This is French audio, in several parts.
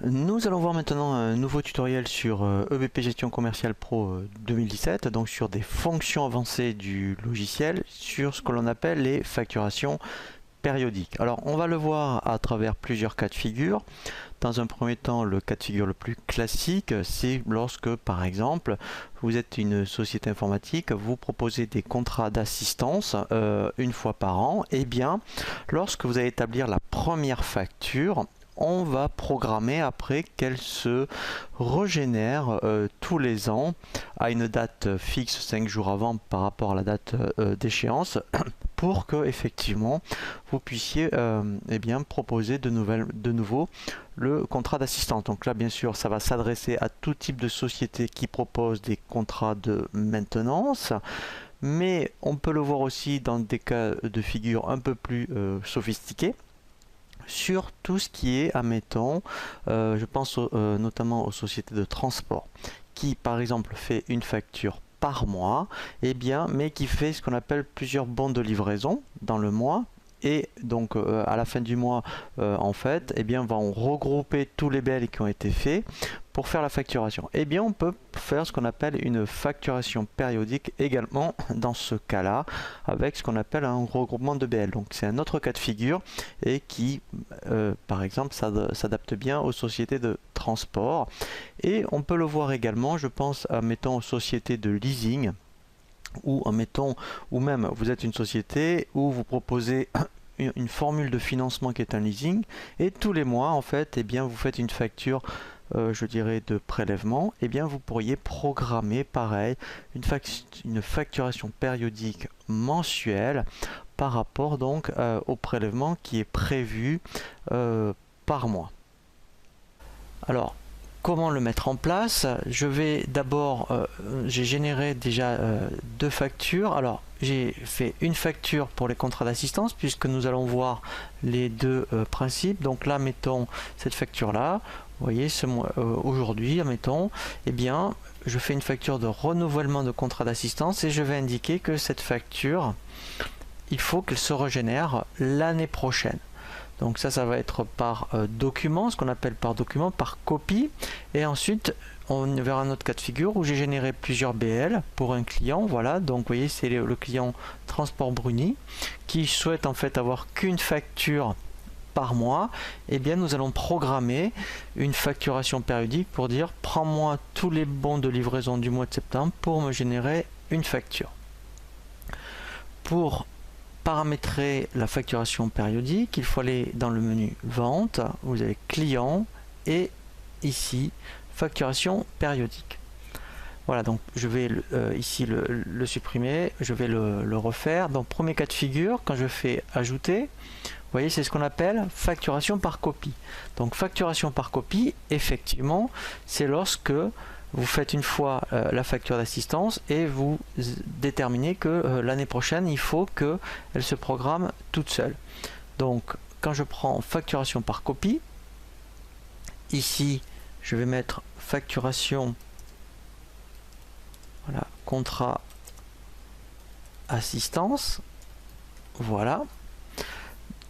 Nous allons voir maintenant un nouveau tutoriel sur EBP Gestion Commerciale Pro 2017, donc sur des fonctions avancées du logiciel, sur ce que l'on appelle les facturations périodiques. Alors on va le voir à travers plusieurs cas de figure. Dans un premier temps, le cas de figure le plus classique, c'est lorsque par exemple vous êtes une société informatique, vous proposez des contrats d'assistance une fois par an. Et bien lorsque vous allez établir la première facture, on va programmer après qu'elle se régénère tous les ans à une date fixe 5 jours avant par rapport à la date d'échéance, pour que effectivement vous puissiez proposer de nouveau le contrat d'assistance. Donc là bien sûr ça va s'adresser à tout type de société qui propose des contrats de maintenance, mais on peut le voir aussi dans des cas de figure un peu plus sophistiqués, sur tout ce qui est, admettons, je pense notamment aux sociétés de transport, qui par exemple fait une facture par mois, mais qui fait ce qu'on appelle plusieurs bons de livraison dans le mois. Et donc à la fin du mois, on va regrouper tous les BL qui ont été faits pour faire la facturation. On peut faire ce qu'on appelle une facturation périodique également dans ce cas-là, avec ce qu'on appelle un regroupement de BL. Donc c'est un autre cas de figure et qui, par exemple, s'adapte bien aux sociétés de transport. Et on peut le voir également, je pense, mettons aux sociétés de leasing, ou même vous êtes une société où vous proposez une formule de financement qui est un leasing, et tous les mois vous faites une facture je dirais de prélèvement. Vous pourriez programmer pareil une facturation périodique mensuelle par rapport donc au prélèvement qui est prévu par mois. Alors comment le mettre en place? Je vais d'abord, j'ai généré déjà deux factures. Alors j'ai fait une facture pour les contrats d'assistance, puisque nous allons voir les deux principes. Donc là, mettons cette facture là, vous voyez, aujourd'hui, admettons, je fais une facture de renouvellement de contrat d'assistance, et je vais indiquer que cette facture, il faut qu'elle se régénère l'année prochaine. Donc ça va être par document, ce qu'on appelle par document, par copie. Et ensuite, on verra un autre cas de figure où j'ai généré plusieurs BL pour un client. Voilà, donc vous voyez, c'est le client Transport Bruni qui souhaite en fait avoir qu'une facture par mois. Nous allons programmer une facturation périodique pour dire: prends-moi tous les bons de livraison du mois de septembre pour me générer une facture. Pour paramétrer la facturation périodique, il faut aller dans le menu Vente, vous avez Client, et ici Facturation périodique. Voilà, donc je vais ici le supprimer, je vais le refaire. Donc premier cas de figure, quand je fais Ajouter, vous voyez, c'est ce qu'on appelle facturation par copie. Donc facturation par copie, effectivement, c'est lorsque vous faites une fois la facture d'assistance et vous déterminez que l'année prochaine, il faut qu'elle se programme toute seule. Donc, quand je prends facturation par copie, ici, je vais mettre facturation, voilà, contrat assistance, voilà.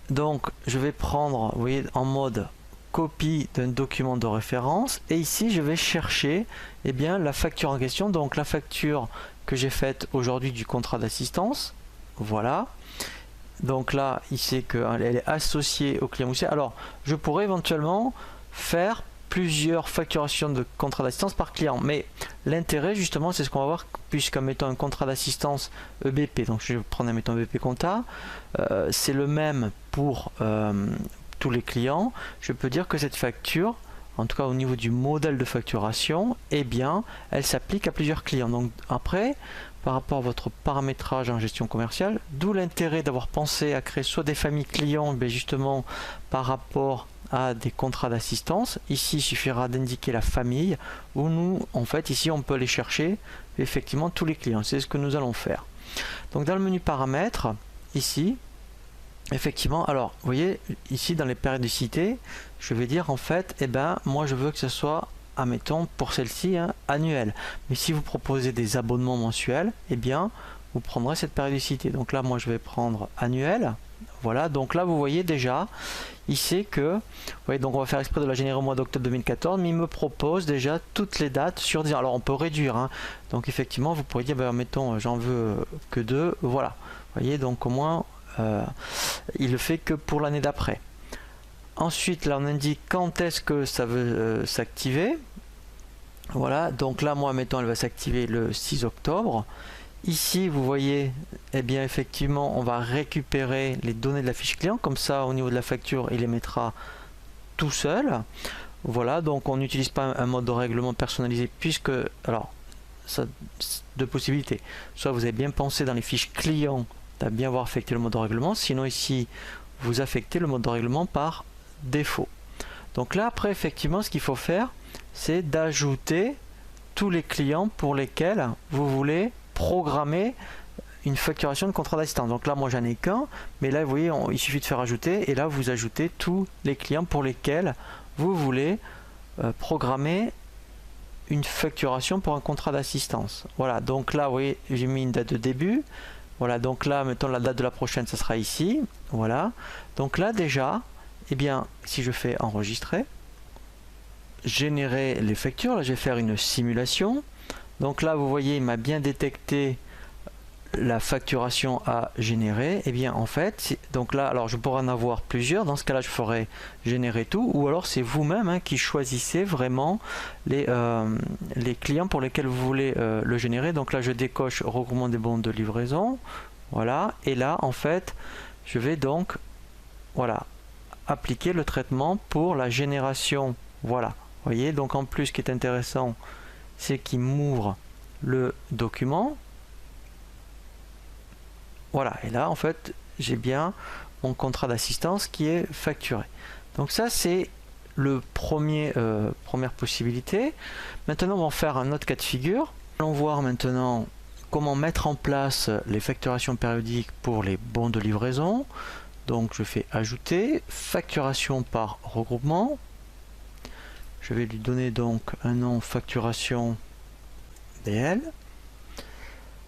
Donc, je vais prendre, vous voyez, en mode copie d'un document de référence, et ici je vais chercher la facture en question, donc la facture que j'ai faite aujourd'hui du contrat d'assistance. Voilà, donc là il sait qu'elle est associée au client aussi. Alors je pourrais éventuellement faire plusieurs facturations de contrat d'assistance par client, mais l'intérêt justement c'est ce qu'on va voir, puisqu'en mettant un contrat d'assistance EBP, donc je vais prendre un EBP compta, c'est le même pour tous les clients. Je peux dire que cette facture, en tout cas au niveau du modèle de facturation, elle s'applique à plusieurs clients. Donc après, par rapport à votre paramétrage en gestion commerciale, d'où l'intérêt d'avoir pensé à créer soit des familles clients, justement par rapport à des contrats d'assistance. Ici, il suffira d'indiquer la famille, où nous, en fait, ici, on peut aller chercher effectivement tous les clients. C'est ce que nous allons faire. Donc dans le menu paramètres, ici, effectivement, alors vous voyez ici dans les périodicités, je vais dire en fait, moi je veux que ce soit, admettons pour celle-ci, annuel. Mais si vous proposez des abonnements mensuels, vous prendrez cette périodicité. Donc là, moi je vais prendre annuel. Voilà, donc là vous voyez déjà, il sait que, vous voyez, donc on va faire exprès de la générer au mois d'octobre 2014, mais il me propose déjà toutes les dates sur 10 ans. Alors on peut réduire, hein. Donc effectivement vous pourriez dire, ben, mettons j'en veux que 2, voilà. Vous voyez, donc au moins il le fait que pour l'année d'après. Ensuite là on indique quand est-ce que ça veut s'activer. Voilà, donc là moi mettons elle va s'activer le 6 octobre. Ici vous voyez, eh bien effectivement on va récupérer les données de la fiche client, comme ça au niveau de la facture il les mettra tout seul. Voilà, donc on n'utilise pas un mode de règlement personnalisé, puisque, alors, ça, deux possibilités, soit vous avez bien pensé dans les fiches clients à bien avoir affecté le mode de règlement, sinon ici vous affectez le mode de règlement par défaut. Donc là après effectivement ce qu'il faut faire, c'est d'ajouter tous les clients pour lesquels vous voulez programmer une facturation de contrat d'assistance. Donc là moi j'en ai qu'un, mais là vous voyez il suffit de faire ajouter, et là vous ajoutez tous les clients pour lesquels vous voulez programmer une facturation pour un contrat d'assistance. Voilà, donc là vous voyez j'ai mis une date de début. Voilà, donc là mettons la date de la prochaine, ça sera ici. Voilà, donc là déjà, eh bien si je fais enregistrer, générer les factures, là je vais faire une simulation. Donc là vous voyez il m'a bien détecté la facturation à générer. Et bien en fait, donc là alors je pourrais en avoir plusieurs, dans ce cas là je ferai générer tout, ou alors c'est vous-même hein, qui choisissez vraiment les clients pour lesquels vous voulez le générer. Donc là je décoche regroupement des bons de livraison, voilà, et là en fait je vais donc voilà appliquer le traitement pour la génération. Voilà, vous voyez, donc en plus ce qui est intéressant c'est qu'il m'ouvre le document. Voilà, et là en fait j'ai bien mon contrat d'assistance qui est facturé. Donc ça c'est le première possibilité. Maintenant on va faire un autre cas de figure. Allons voir maintenant comment mettre en place les facturations périodiques pour les bons de livraison. Donc je fais ajouter, facturation par regroupement. Je vais lui donner donc un nom facturation BL.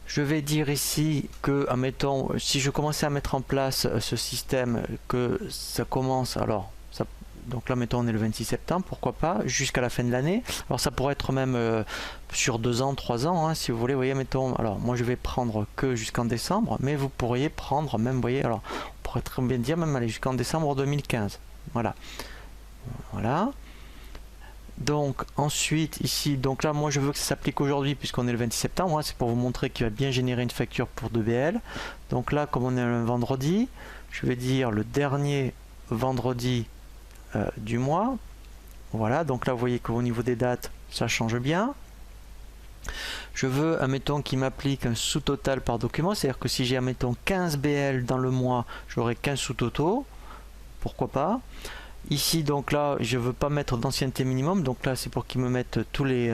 Je vais dire ici que, admettons, si je commençais à mettre en place ce système, que ça commence, alors, ça, donc là, mettons, on est le 26 septembre, pourquoi pas, jusqu'à la fin de l'année. Alors, ça pourrait être même sur 2 ans, 3 ans, hein, si vous voulez, vous voyez, mettons, alors, moi, je vais prendre que jusqu'en décembre, mais vous pourriez prendre même, vous voyez, alors, on pourrait très bien dire même aller jusqu'en décembre 2015. Voilà. Voilà. Donc ensuite ici, donc là moi je veux que ça s'applique aujourd'hui puisqu'on est le 26 septembre, hein, c'est pour vous montrer qu'il va bien générer une facture pour 2BL. Donc là comme on est un vendredi, je vais dire le dernier vendredi du mois. Voilà, donc là vous voyez qu'au niveau des dates ça change bien. Je veux, admettons, qu'il m'applique un sous-total par document, c'est à dire que si j'ai, admettons, 15 BL dans le mois, j'aurai 15 sous-totaux, pourquoi pas. Ici donc là je veux pas mettre d'ancienneté minimum, donc là c'est pour qu'ils me mettent tous les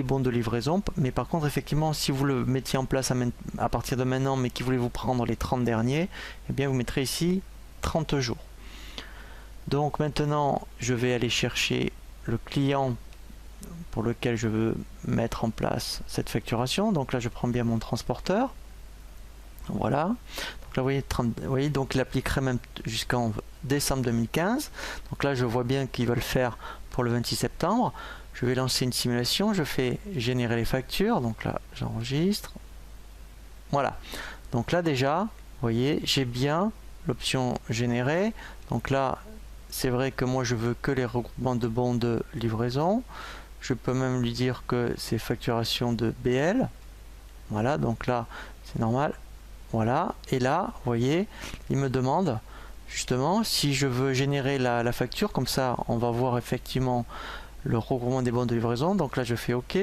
bons de livraison, mais par contre effectivement si vous le mettiez en place à partir de maintenant mais qu'il voulait vous prendre les 30 derniers, eh bien vous mettrez ici 30 jours. Donc maintenant je vais aller chercher le client pour lequel je veux mettre en place cette facturation. Donc là je prends bien mon transporteur, voilà. Là, vous voyez, donc il appliquerait même jusqu'en décembre 2015. Donc là, je vois bien qu'il va le faire pour le 26 septembre. Je vais lancer une simulation. Je fais générer les factures. Donc là, j'enregistre. Voilà. Donc là, déjà, vous voyez, j'ai bien l'option générer. Donc là, c'est vrai que moi, je veux que les regroupements de bons de livraison. Je peux même lui dire que c'est facturation de BL. Voilà. Donc là, c'est normal. Voilà, et là, vous voyez, il me demande justement si je veux générer la facture, comme ça on va voir effectivement le regroupement des bons de livraison. Donc là je fais OK.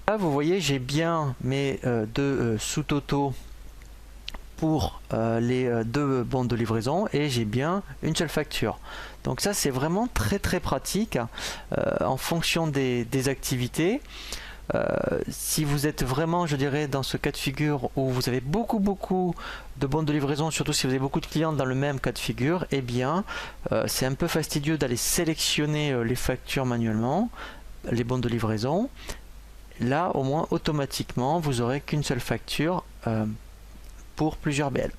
Là vous voyez j'ai bien mes deux sous-totaux pour les deux bons de livraison et j'ai bien une seule facture. Donc ça c'est vraiment très pratique en fonction des activités. Si vous êtes vraiment, je dirais, dans ce cas de figure où vous avez beaucoup de bons de livraison, surtout si vous avez beaucoup de clients dans le même cas de figure, eh bien c'est un peu fastidieux d'aller sélectionner les factures manuellement, les bons de livraison. Là au moins automatiquement vous aurez qu'une seule facture pour plusieurs BL.